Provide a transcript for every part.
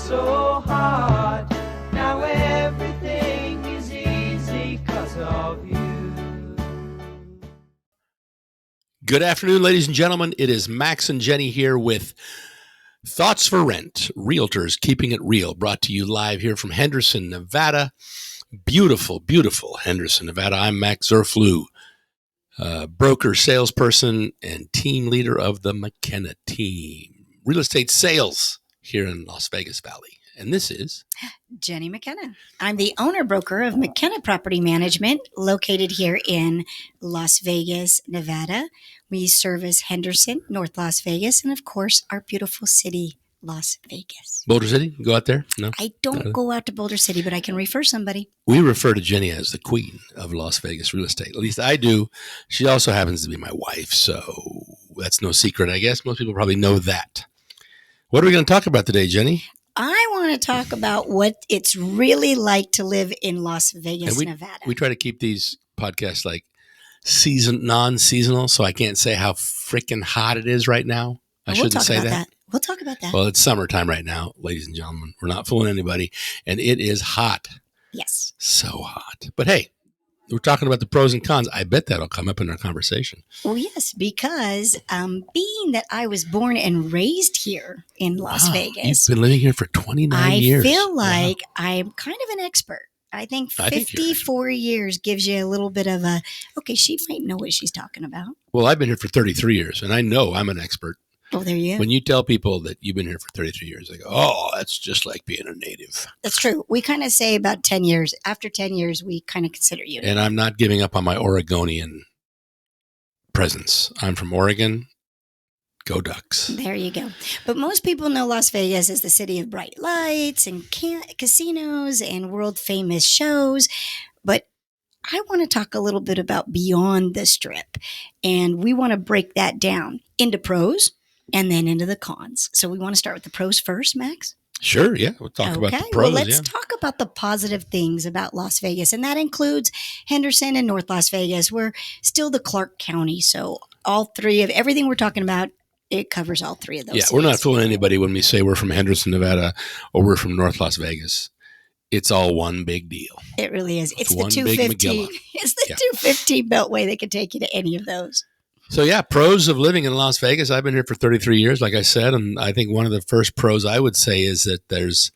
so hard. Now everything is easy 'cause of you. Good afternoon, ladies and gentlemen. It is Max and Jenny here with Thoughts for Rent, Realtors Keeping It Real, brought to you live here from Henderson, Nevada. Beautiful, beautiful Henderson, Nevada. I'm Max Zerflew, broker, salesperson, and team leader of the McKenna team. Real estate sales here in Las Vegas Valley. And this is Jenni McKenna. I'm the owner-broker of McKenna Property Management, located here in Las Vegas, Nevada. We service Henderson, North Las Vegas, and of course, our beautiful city, Las Vegas. Boulder City. Go out there? No? I don't go out to Boulder City, but I can refer somebody. We refer to Jenny as the queen of Las Vegas real estate. At least I do. She also happens to be my wife, so that's no secret, I guess. Most people probably know that. What are we going to talk about today, Jenny? I want to talk about what it's really like to live in Las Vegas, Nevada. We try to keep these podcasts like non-seasonal, so I can't say how freaking hot it is right now. I shouldn't say that. We'll talk about that. Well, it's summertime right now, ladies and gentlemen. We're not fooling anybody, and it is hot. Yes. So hot. But hey, we're talking about the pros and cons. I bet that'll come up in our conversation. Well, yes, because being that I was born and raised here in Las Vegas. You've been living here for 29 years. I feel like I'm kind of an expert. I think 54 years gives you a little bit of a, okay, she might know what she's talking about. Well, I've been here for 33 years, and I know I'm an expert. Oh, there you go. When you tell people that you've been here for 33 years, they go, oh, that's just like being a native. That's true. We kind of say about 10 years. After 10 years, we kind of consider you. And I'm not giving up on my Oregonian presence. I'm from Oregon. Go Ducks. There you go. But most people know Las Vegas as the city of bright lights and casinos and world-famous shows. But I want to talk a little bit about beyond the Strip. And we want to break that down into pros and then into the cons. So we want to start with the pros first, Max? Sure, yeah. We'll talk about the pros. Well, let's talk about the positive things about Las Vegas. And that includes Henderson and North Las Vegas. We're still the Clark County. So all three of everything we're talking about, it covers all three of those. Yeah, cities. We're not fooling anybody when we say we're from Henderson, Nevada, or we're from North Las Vegas. It's all one big deal. It really is. It's the one 250. It's the 250 Beltway that could take you to any of those. So yeah, pros of living in Las Vegas. I've been here for 33 years, like I said, and I think one of the first pros I would say is that there's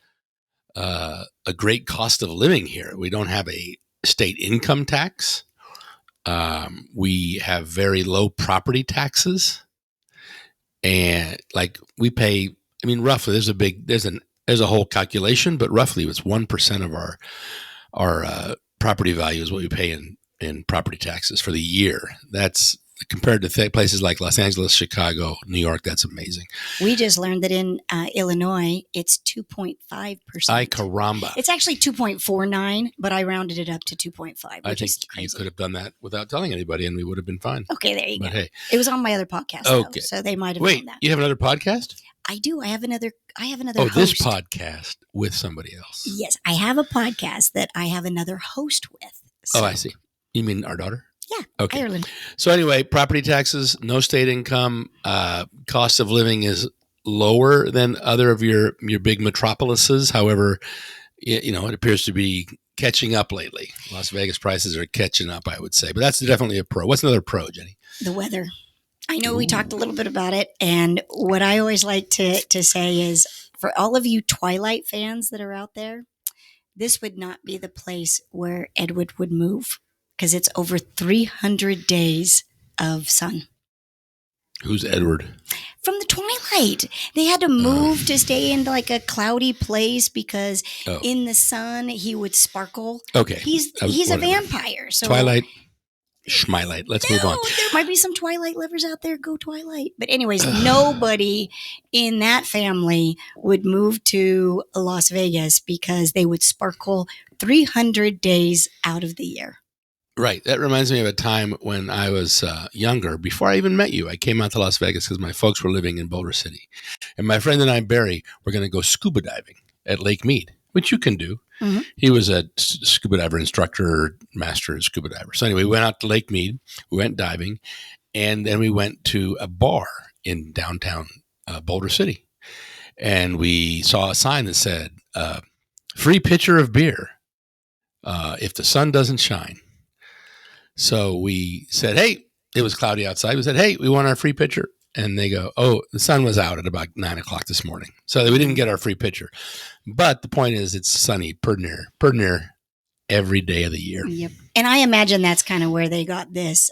a great cost of living here. We don't have a state income tax. We have very low property taxes, and like we pay. I mean, roughly, there's a whole calculation, but roughly it's 1% of our property value is what we pay in property taxes for the year. That's compared to places like Los Angeles, Chicago, New York. That's amazing. We just learned that in Illinois, it's 2.5%. Ay caramba. It's actually 2.49, but I rounded it up to 2.5. I think you could have done that without telling anybody, and we would have been fine. Okay, there you go. Hey, it was on my other podcast, though, so they might have known that. You have another podcast? I do. I have another host. This podcast with somebody else. Yes, I have a podcast that I have another host with. So. Oh, I see. You mean our daughter? Yeah, okay. Ireland. So anyway, property taxes, no state income, cost of living is lower than other of your big metropolises. However, it appears to be catching up lately. Las Vegas prices are catching up, I would say. But that's definitely a pro. What's another pro, Jenny? The weather. I know we talked a little bit about it, and what I always like to say is, for all of you Twilight fans that are out there, this would not be the place where Edward would move, because it's over 300 days of sun. Who's Edward? From the Twilight. They had to move to stay in like a cloudy place because in the sun he would sparkle. Okay. He's a vampire. So Twilight. Schmilight. Let's move on. There might be some Twilight lovers out there. Go Twilight. But anyways, nobody in that family would move to Las Vegas because they would sparkle 300 days out of the year. Right. That reminds me of a time when I was younger. Before I even met you, I came out to Las Vegas because my folks were living in Boulder City. And my friend and I, Barry, were going to go scuba diving at Lake Mead, which you can do. Mm-hmm. He was a scuba diver instructor, master scuba diver. So anyway, we went out to Lake Mead. We went diving. And then we went to a bar in downtown Boulder City. and we saw a sign that said, free pitcher of beer if the sun doesn't shine. So we said, hey, it was cloudy outside. We said, hey, we want our free pitcher. And they go, oh, the sun was out at about 9 o'clock this morning. So we didn't get our free pitcher. But the point is, it's sunny, perd near every day of the year. Yep. And I imagine that's kind of where they got this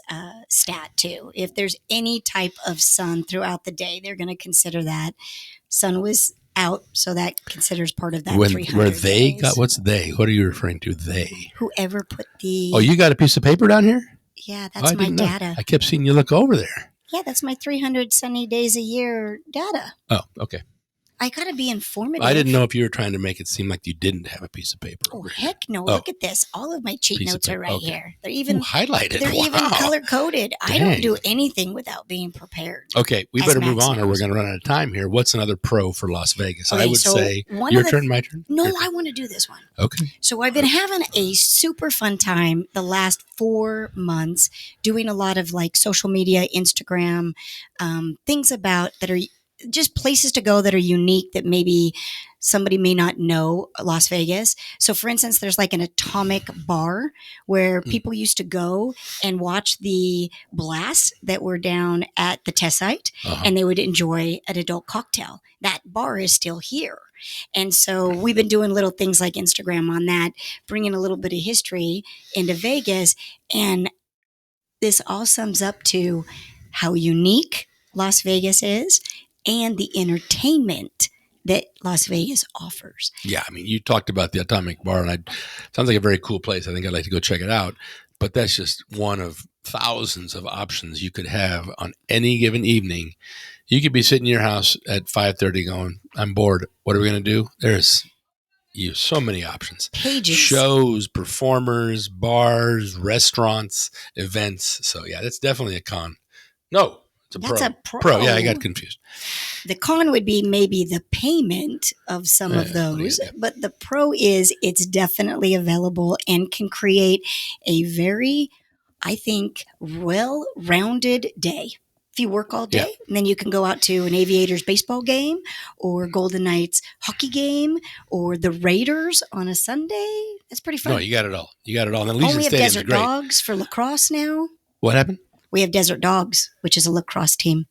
stat too. If there's any type of sun throughout the day, they're going to consider that sun was out. So that considers part of that 300 Where they days. got, what's they? What are you referring to, they? Whoever put the... Oh, you got a piece of paper down here? Yeah, that's I my didn't know. data. I kept seeing you look over there. Yeah, that's my 300 sunny days a year data. Oh, okay. I got to be informative. I didn't know if you were trying to make it seem like you didn't have a piece of paper. Oh, over here. heck no. Oh. Look at this. All of my cheat Piece of notes are paper. right Okay. here. They're even Highlighted. They're Wow. even color coded. I Dang. don't do anything without being prepared. Okay, we As better move Max on or we're knows. going to run out of time here. What's another pro for Las Vegas? Okay, I would so say one your of the- turn, my turn? No, Your turn. I want to do this one. Okay. So I've been having a super fun time the last 4 months doing a lot of like social media, Instagram, things about that are just places to go that are unique that maybe somebody may not know Las Vegas. So for instance, there's like an atomic bar where people used to go and watch the blasts that were down at the test site and they would enjoy an adult cocktail. That bar is still here. And so we've been doing little things like Instagram on that, bringing a little bit of history into Vegas. And this all sums up to how unique Las Vegas is and the entertainment that Las Vegas offers. Yeah, I mean, you talked about the Atomic Bar, and sounds like a very cool place. I think I'd like to go check it out. But that's just one of thousands of options you could have on any given evening. You could be sitting in your house at 5:30 going, I'm bored. What are we going to do? There's so many options. Pages. Shows, performers, bars, restaurants, events. So, yeah, that's definitely a con. No, it's a That's pro. a pro. Yeah, I got confused. The con would be maybe the payment of some of Yeah, what do you those, do? but the pro is it's definitely available and can create a very, I think, well-rounded day. If you work all day, Yeah. and then you can go out to an Aviators baseball game or Golden Knights hockey game or the Raiders on a Sunday. That's pretty fun. No, you got it all. You got it all. And the Oh, Legion we have Stadium's Desert great. Dogs for lacrosse now. What happened? We have Desert Dogs, which is a lacrosse team.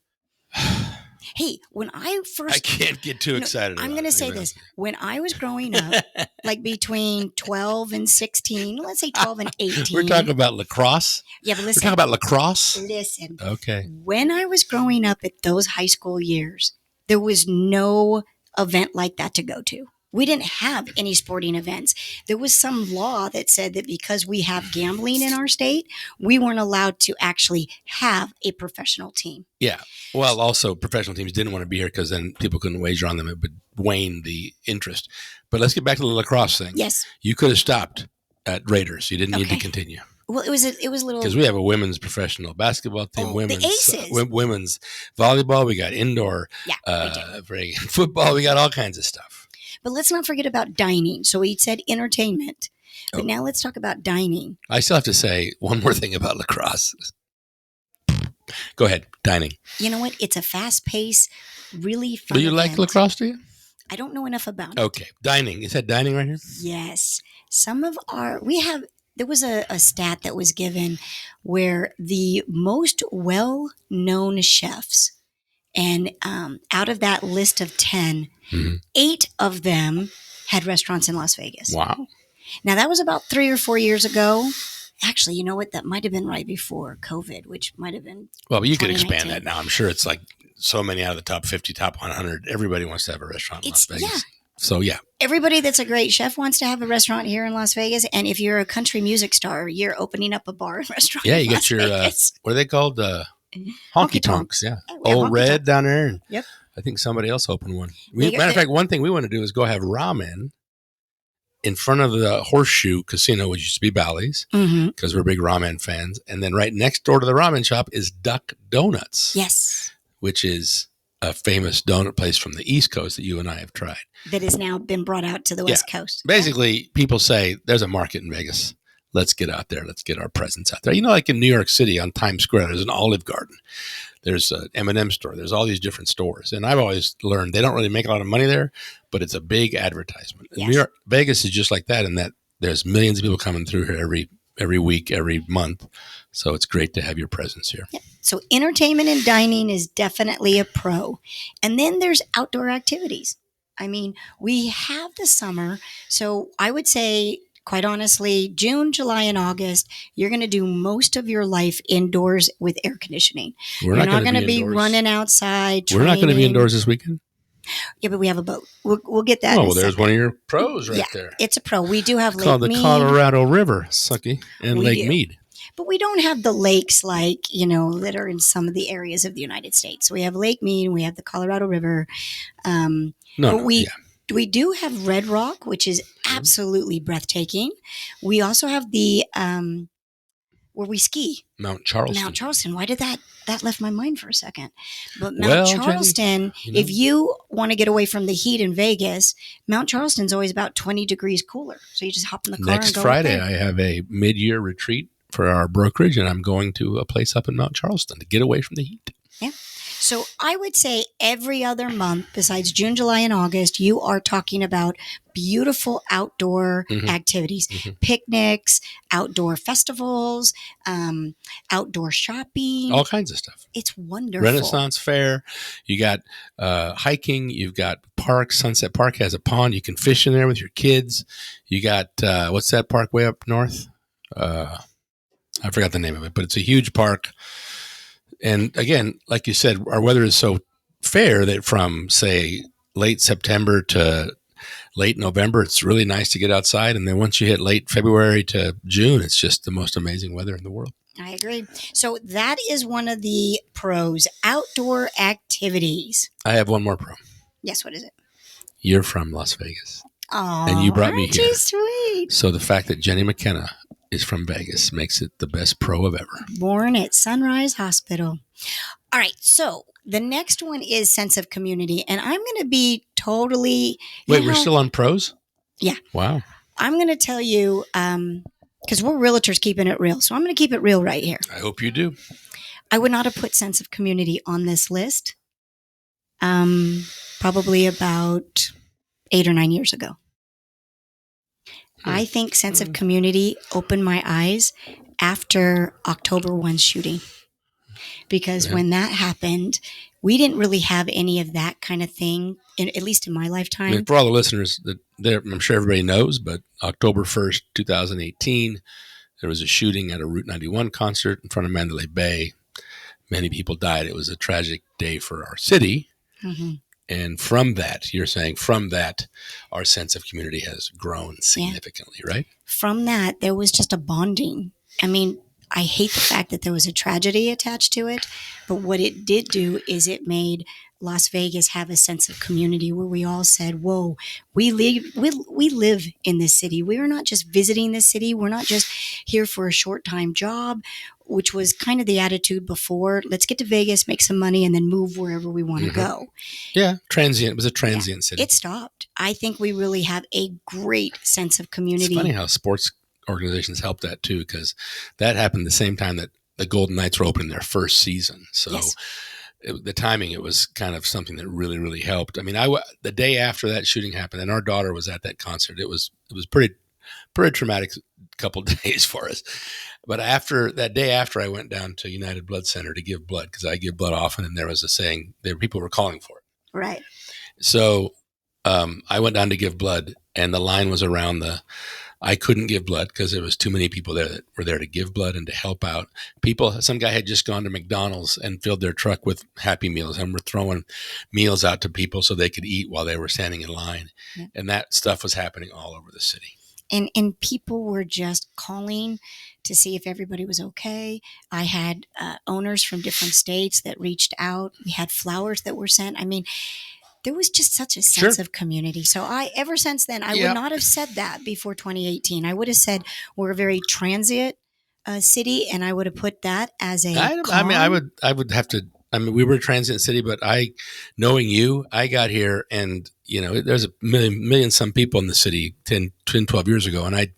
Hey, when I first... I can't get too excited I'm about going to it. say this. When I was growing up, like between 12 and 16, let's say 12 and 18. We're talking about lacrosse? Yeah, but We're listen. talking about lacrosse? Listen. Okay. When I was growing up at those high school years, there was no event like that to go to. We didn't have any sporting events. There was some law that said that because we have gambling in our state, we weren't allowed to actually have a professional team. Yeah. Well, also, professional teams didn't want to be here because then people couldn't wager on them. It would wane the interest. But let's get back to the lacrosse thing. Yes. You could have stopped at Raiders. You didn't need to Okay. continue. Well, it was a little... Because we have a women's professional basketball team, Oh, women's the Aces. women's volleyball. We got indoor Yeah, we do. football. We got all kinds of stuff. But let's not forget about dining. So we said entertainment. But Oh. now let's talk about dining. I still have to say one more thing about lacrosse. Go ahead, dining. You know what? It's a fast-paced, really fun Do you like event. lacrosse, do you? I don't know enough about it. Okay, dining. Is that dining right here? Yes. Some of there was a stat that was given where the most well-known chefs, and out of that list of 10, Mhm. 8 of them had restaurants in Las Vegas. Wow. Now, that was about 3 or 4 years ago. Actually, you know what? That might have been right before COVID, which might have been... Well, but you could 2019. expand that now. I'm sure it's like so many out of the top 50, top 100. Everybody wants to have a restaurant in Las It's- Vegas. yeah. So, yeah. Everybody that's a great chef wants to have a restaurant here in Las Vegas. And if you're a country music star, you're opening up a bar and restaurant Yeah, in you Las get your, Vegas. what are they called? Honky Honky tonks. tonks, yeah. Yeah, we have Old honky Red tonks. down there. And Yep. I think somebody else opened one. They got Matter of the- fact, one thing we want to do is go have ramen in front of the Horseshoe Casino, which used to be Bally's, Mm-hmm. because we're big ramen fans. And then right next door to the ramen shop is Duck Donuts, Yes. which is a famous donut place from the East Coast that you and I have tried. That has now been brought out to the West Coast. Basically, people say there's a market in Vegas. Let's get out there. Let's get our presence out there. You know, like in New York City on Times Square, there's an Olive Garden. There's an M&M store. There's all these different stores. And I've always learned they don't really make a lot of money there, but it's a big advertisement. Yes. New York, Vegas is just like that in that there's millions of people coming through here every week, every month. So it's great to have your presence here. Yep. So entertainment and dining is definitely a pro. And then there's outdoor activities. I mean, we have the summer. So I would say, quite honestly, June, July, and August, you're going to do most of your life indoors with air conditioning. You're not going to be running outside. We're not going to be indoors this weekend. Yeah, but we have a boat. We'll get that. Oh, well, there's one of your pros right there. It's a pro. We do have Lake called Mead. The Colorado River, Sucky, and Lake Mead. But we don't have the lakes like, that are in some of the areas of the United States. So we have Lake Mead, and we have the Colorado River. We do have Red Rock, which is absolutely breathtaking. We also have the where we ski. Mount Charleston. Why did that left my mind for a second? But Mount Charleston, Jenny, if you want to get away from the heat in Vegas, Mount Charleston's always about 20 degrees cooler. So you just hop in the car and go. Next Friday, I have a mid-year retreat for our brokerage, and I'm going to a place up in Mount Charleston to get away from the heat. Yeah. So I would say every other month besides June, July, and August, you are talking about beautiful outdoor activities, picnics, outdoor festivals, outdoor shopping. All kinds of stuff. It's wonderful. Renaissance Fair. You got hiking. You've got parks. Sunset Park has a pond. You can fish in there with your kids. You got, what's that park way up north? I forgot the name of it, but it's a huge park. And again, like you said, our weather is so fair that from, say, late September to late November, it's really nice to get outside. And then once you hit late February to June, it's just the most amazing weather in the world. I agree. So that is one of the pros, outdoor activities. I have one more pro. Yes, what is it? You're from Las Vegas. Oh, and you brought me here. Aren't you sweet? So the fact that Jenni McKenna is from Vegas makes it the best pro of ever. Born at Sunrise Hospital. All right. So the next one is sense of community. And I'm going to be totally... Wait, we're still on pros? Yeah. Wow. I'm going to tell you, because we're realtors keeping it real. So I'm going to keep it real right here. I hope you do. I would not have put sense of community on this list probably about 8 or 9 years ago. I think sense of community opened my eyes after October 1 shooting. Because when that happened, we didn't really have any of that kind of thing, at least in my lifetime. I mean, for all the listeners, I'm sure everybody knows, but October 1st, 2018, there was a shooting at a Route 91 concert in front of Mandalay Bay. Many people died. It was a tragic day for our city. Mm-hmm. And from that, you're saying from that, our sense of community has grown significantly, right? From that, there was just a bonding. I mean, I hate the fact that there was a tragedy attached to it, but what it did do is it made Las Vegas have a sense of community where we all said, whoa, we live in this city. We are not just visiting this city. We're not just here for a short-time job, which was kind of the attitude before. Let's get to Vegas, make some money, and then move wherever we want to go. Yeah, transient. It was a transient city. It stopped. I think we really have a great sense of community. It's funny how sports organizations help that too, because that happened the same time that the Golden Knights were opening their first season. So the timing, it was kind of something that really, really helped. I mean, the day after that shooting happened, and our daughter was at that concert, it was pretty traumatic couple of days for us. But that day after, I went down to United Blood Center to give blood, because I give blood often, and there was a saying, people were calling for it. Right. So I went down to give blood, and the line was around I couldn't give blood because there was too many people there that were there to give blood and to help out. Some guy had just gone to McDonald's and filled their truck with Happy Meals and were throwing meals out to people so they could eat while they were standing in line. Yeah. And that stuff was happening all over the city. And people were just calling to see if everybody was okay. I had owners from different states that reached out. We had flowers that were sent. I mean, there was just such a sense of community. So ever since then, I would not have said that before 2018. I would have said we're a very transient city, and I would have put that as a I would have to. I mean, we were a transient city, but knowing you, I got here, and there's a million some people in the city 10, 12 years ago, and I'd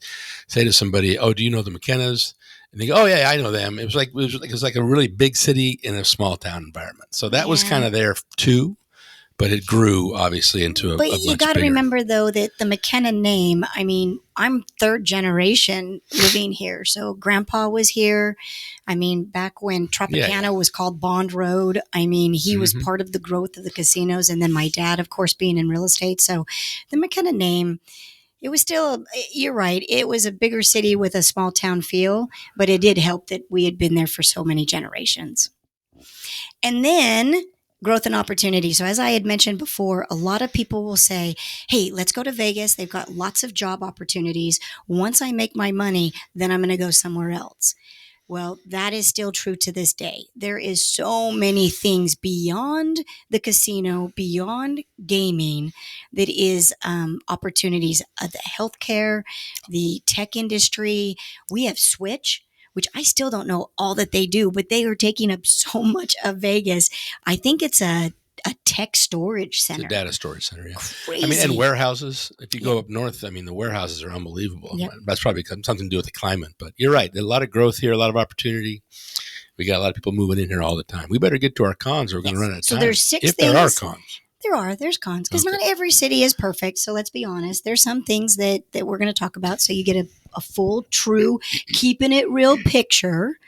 say to somebody, "Oh, do you know the McKennas?" And they go, "Oh yeah, I know them." It was like a really big city in a small town environment. So that was Yeah. kind of there too, but it grew obviously into But a you much got to bigger. remember, though, that the McKenna name, I mean, I'm third generation living here. So grandpa was here. I mean, back when Tropicana Yeah. was called Bond Road, I mean, he was Mhm. part of the growth of the casinos. And then my dad, of course, being in real estate. So the McKenna name, it was still, you're right, it was a bigger city with a small town feel, but it did help that we had been there for so many generations. And then growth and opportunity. So, as I had mentioned before, a lot of people will say, "Hey, let's go to Vegas. They've got lots of job opportunities. Once I make my money, then I'm going to go somewhere else." Well, that is still true to this day. There is so many things beyond the casino, beyond gaming, that is opportunities of the healthcare, the tech industry. We have Switch, which I still don't know all that they do, but they are taking up so much of Vegas. I think it's a tech storage It's a center. data storage center, yeah. Crazy. I mean, and warehouses. If you Yeah. go up north, I mean, the warehouses are unbelievable. Yep. That's probably something to do with the climate. But you're right. There's a lot of growth here, a lot of opportunity. We got a lot of people moving in here all the time. We better get to our cons or we're going to Yes. run out of So time. there's six if there are things. cons. There's cons because Okay. not every city is perfect. So let's be honest. There's some things that we're going to talk about. So you get a full, true, keeping it real picture.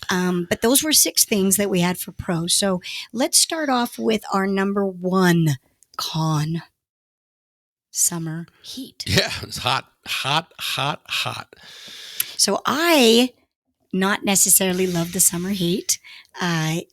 But those were six things that we had for pros. So let's start off with our number one con: summer heat. Yeah, it's hot, hot, hot, hot. So I not necessarily love the summer heat. I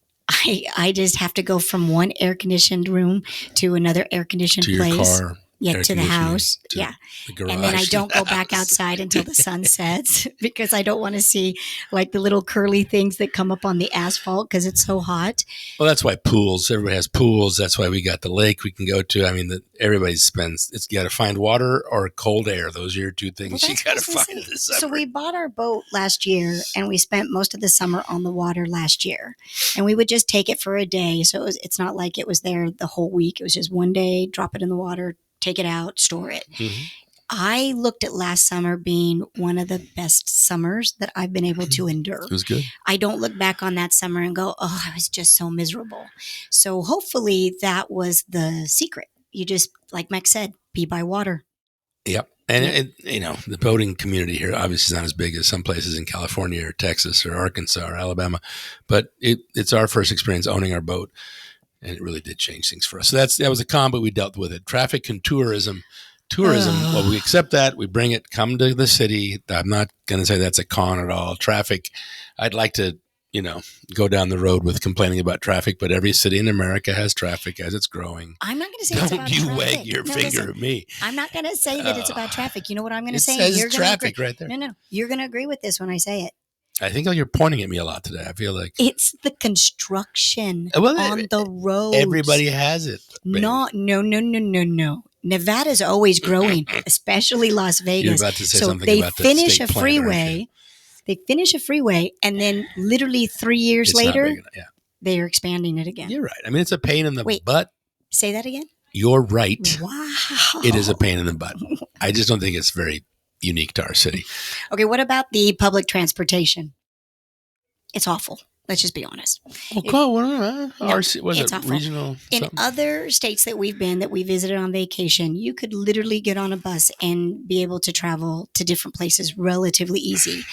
just have to go from one air conditioned room to another air conditioned To your place. car. Yeah, air to the conditioning, house. to Yeah. the garage. And then I don't go back house. outside until the sun sets because I don't want to see like the little curly things that come up on the asphalt because it's so hot. Well, that's why pools. Everybody has pools. That's why we got the lake we can go to. I mean, everybody spends. It's got to find water or cold air. Those are your two things Well, you that's got what to I was find gonna in the say. summer. So we bought our boat last year and we spent most of the summer on the water last year. And we would just take it for a day. So it's not like it was there the whole week. It was just one day, drop it in the water, take it out, store it. Mhm. I looked at last summer being one of the best summers that I've been able to endure. It was good. I don't look back on that summer and go, "Oh, I was just so miserable." So hopefully that was the secret. You just, like Max said, be by water. Yep. And Yep. the boating community here obviously is not as big as some places in California or Texas or Arkansas or Alabama, but it's our first experience owning our boat, and it really did change things for us. So that was a con, but we dealt with it. Traffic and tourism. Well, we accept that. We bring it. Come to the city. I'm not going to say that's a con at all. Traffic. I'd like to, go down the road with complaining about traffic, but every city in America has traffic as it's growing. I'm not going to say it's Don't about you traffic. wag your No, finger listen, at me. I'm not going to say that it's about traffic. You know what I'm going to It say? says You're gonna traffic agree. right there. No. You're going to agree with this when I say it. I think you're pointing at me a lot today. I feel like It's the construction Well, on the roads. everybody has it. baby. No. Nevada's always growing, especially Las You're Vegas. about to say So something they about the finish state a plan, aren't you? freeway. They finish a freeway, and then literally 3 years It's not later, big enough. Yeah, they are expanding it again. you're right. I mean, it's a pain in the Wait. butt. Say that again. You're right. Wow. It is a pain in the butt. I just don't think it's very unique to our city. Okay, what about the public transportation? It's awful. Let's just be honest. RC, was it's it awful. regional? In something? other states that we've been, that we visited on vacation, you could literally get on a bus and be able to travel to different places relatively easy.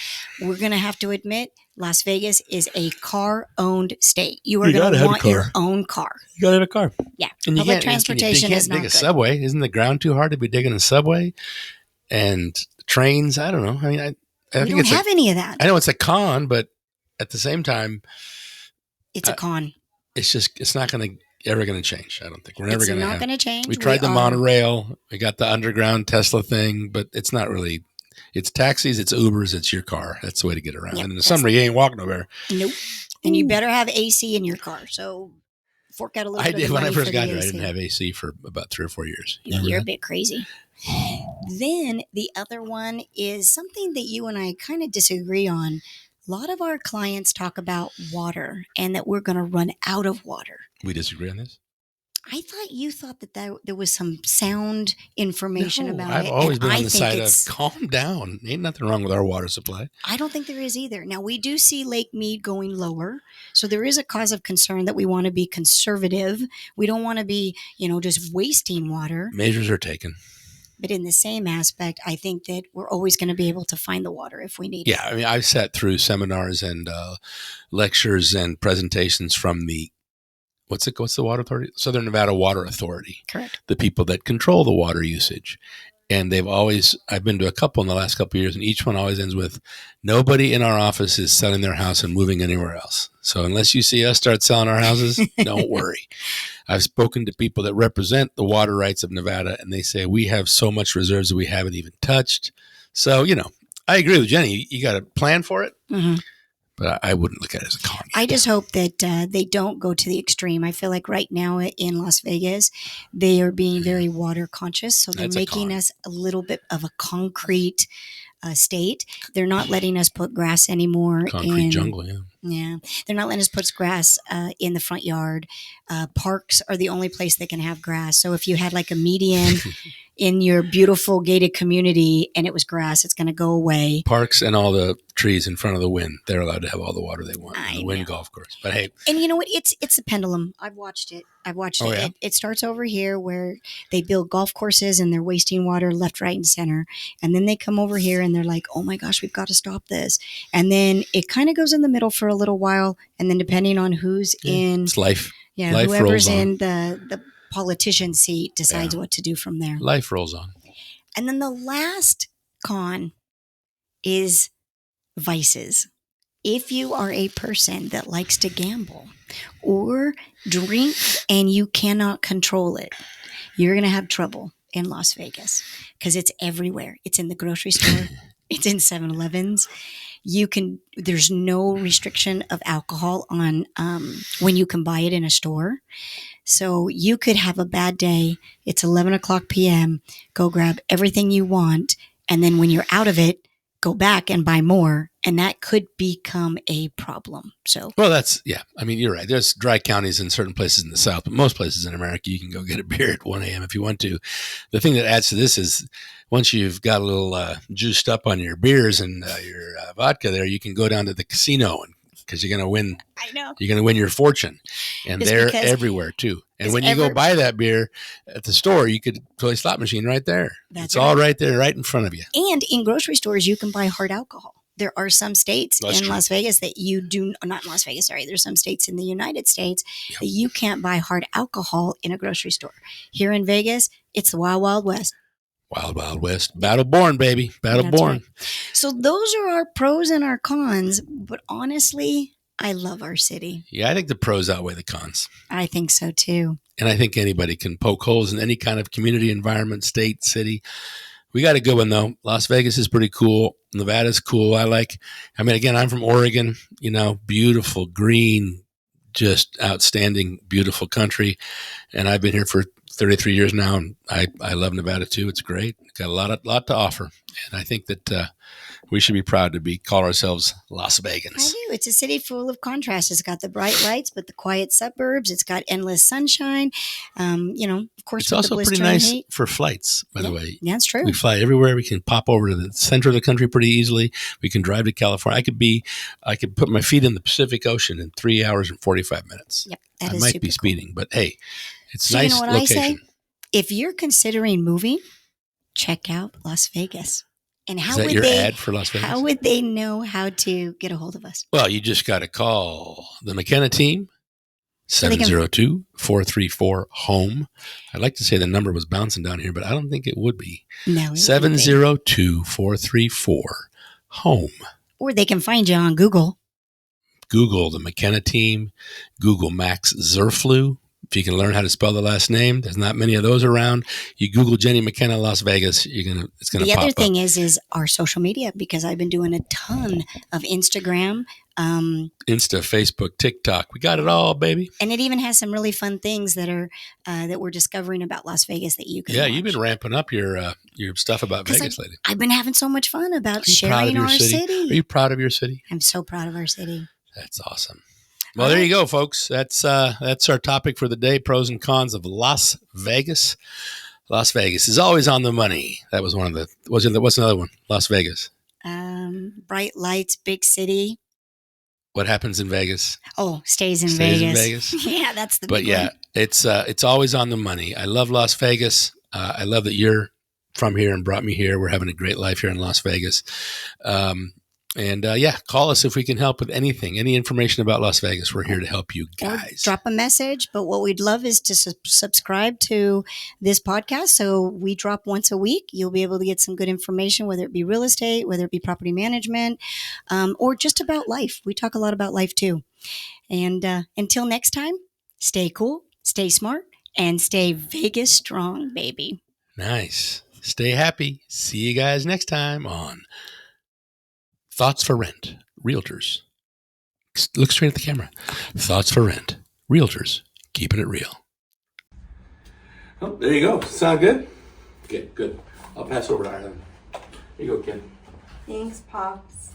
We're going to have to admit, Las Vegas is a car-owned state. You are You going gotta to have a want your car. own car. You gotta have a car. Yeah, And you public can't, transportation you is can't dig not a good. subway. Isn't the ground too hard to be digging a subway? And trains, I don't know. I mean, I We think don't have any of that. I know it's a con, but at the same time, It's a con. it's not ever going to change. I don't think we're never It's going to not have. going to change. We tried the are- monorail. We got the underground Tesla thing, but it's not really. It's taxis, it's Ubers, it's your car. That's the way to get around. Yep, and in the that's- summer, you ain't walking nowhere. Nope. And you better have AC in your car. So fork out a little I bit did of the when I money first for got the here. I AC. didn't have AC for about 3 or 4 years. You Yeah, remember you're a that? bit crazy. Then the other one is something that you and I kind of disagree on. A lot of our clients talk about water and that we're going to run out of water. We disagree on this. I thought you thought that there was some sound information No, about I've it. always and been I on the think side of it's. calm down. Ain't nothing wrong with our water supply. I don't think there is either. Now, we do see Lake Mead going lower. So there is a cause of concern that we want to be conservative. We don't want to be, just wasting water. Measures are taken. But in the same aspect, I think that we're always going to be able to find the water if we need it. Yeah, I mean, I've sat through seminars and lectures and presentations from the what's the water authority? Southern Nevada Water Authority. Correct. The people that control the water usage. And I've been to a couple in the last couple of years, and each one always ends with, nobody in our office is selling their house and moving anywhere else. So unless you see us start selling our houses, don't worry. I've spoken to people that represent the water rights of Nevada, and they say we have so much reserves that we haven't even touched. So, I agree with Jenny. You got to plan for it. Mm-hmm. But I wouldn't look at it as a con. I just hope that they don't go to the extreme. I feel like right now in Las Vegas, they are being very water conscious. So they're That's a making con. us a little bit of a concrete state. They're not letting us put grass anymore. Concrete jungle, yeah. Yeah. They're not letting us put grass in the front yard. Parks are the only place that can have grass. So if you had like a median in your beautiful gated community and it was grass, it's going to go away. Parks and all the trees in front of the Wynn, they're allowed to have all the water they want. I The Wynn know. golf course. But hey, And you know what? It's a pendulum. I've watched it. Oh, yeah? It starts over here where they build golf courses and they're wasting water left, right, and center. And then they come over here and they're like, oh my gosh, we've got to stop this. And then it kind of goes in the middle for a little while. And then depending on who's in, it's life. yeah, life whoever's rolls on. in the politician seat decides what to do from there. Life rolls on. And then the last con is vices. If you are a person that likes to gamble or drink and you cannot control it, you're going to have trouble in Las Vegas because it's everywhere. It's in the grocery store. It's in 7-Elevens. There's no restriction of alcohol on when you can buy it in a store. So you could have a bad day. It's 11 o'clock p.m. Go grab everything you want. And then when you're out of it, go back and buy more. And that could become a problem. So, Well, I mean, you're right. There's dry counties in certain places in the South, but most places in America, you can go get a beer at 1 a.m. if you want to. The thing that adds to this is once you've got a little juiced up on your beers and your vodka there, you can go down to the casino because you're going to win. I know. You're going to win your fortune. And It's they're because- everywhere too. And is when you go buy that beer at the store, you could play a slot machine right there. That's It's all right there, right in front of you. And in grocery stores, you can buy hard alcohol. There are some states That's in true. Las Vegas that you do not in Las Vegas. Sorry, there's some states in the United States that you can't buy hard alcohol in a grocery store. Here in Vegas, it's the Wild Wild West. Wild, Wild West. Battle born, baby. Battle That's born. right. So those are our pros and our cons. But honestly, I love our city. Yeah, I think the pros outweigh the cons. I think so too. And I think anybody can poke holes in any kind of community, environment, state, city. We got a good one, though. Las Vegas is pretty cool. Nevada's cool. Again, I'm from Oregon, beautiful, green, just outstanding, beautiful country. And I've been here for 33 years now, and I love Nevada, too. It's great. Got a lot to offer. And I think that we should be proud to call ourselves Las I Vegans. do. It's a city full of contrast. It's got the bright lights, but the quiet suburbs. It's got endless sunshine. Of course, It's with also the pretty blistering nice heat. for flights, by the way. Yeah, that's true. We fly everywhere. We can pop over to the center of the country pretty easily. We can drive to California. I could put my feet in the Pacific Ocean in 3 hours and 45 minutes. Yep, that I is might super be cool. speeding, but hey, it's So nice you know what location. I say? If you're considering moving, check out Las Vegas. And how Is that would your they? ad for Las Vegas? How would they know how to get a hold of us? Well, you just got to call the McKenna team, they can- 702-434-HOME. I'd like to say the number was bouncing down here, but I don't think it would be. No, it wouldn't be. 702-434-HOME. Or they can find you on Google. Google the McKenna team, Google Max Zerflu. If you can learn how to spell the last name, there's not many of those around. You Google Jenni McKenna Las Vegas, it's gonna The pop other up. thing is our social media, because I've been doing a ton of Instagram. Insta, Facebook, TikTok, we got it all, baby. And it even has some really fun things that are that we're discovering about Las Vegas that you can Yeah, watch. you've been ramping up your stuff about 'Cause Vegas lately. I've been having so much fun about Are you proud of sharing your our city? city. Are you proud of your city? I'm so proud of our city. That's awesome. Well, there you go, folks. That's our topic for the day: pros and cons of Las Vegas. Las Vegas is always on the money. That was one of the. What's another one? Las Vegas. Bright lights, big city. What happens in Vegas? Oh, stays in Stays Vegas. in Vegas. Yeah, that's the. But big yeah, one. it's always on the money. I love Las Vegas. I love that you're from here and brought me here. We're having a great life here in Las Vegas. Call us if we can help with anything, any information about Las Vegas. We're here to help you Or guys. drop a message. But what we'd love is to subscribe to this podcast. So we drop once a week. You'll be able to get some good information, whether it be real estate, whether it be property management, or just about life. We talk a lot about life too. And until next time, stay cool, stay smart, and stay Vegas strong, baby. Nice. Stay happy. See you guys next time on Thoughts for Rent, Realtors. Look straight at the camera. Thoughts for Rent, Realtors, keeping it real. Oh, there you go. Sound good? Okay, good. I'll pass over to Ireland. Here you go, Kim. Thanks, Pops.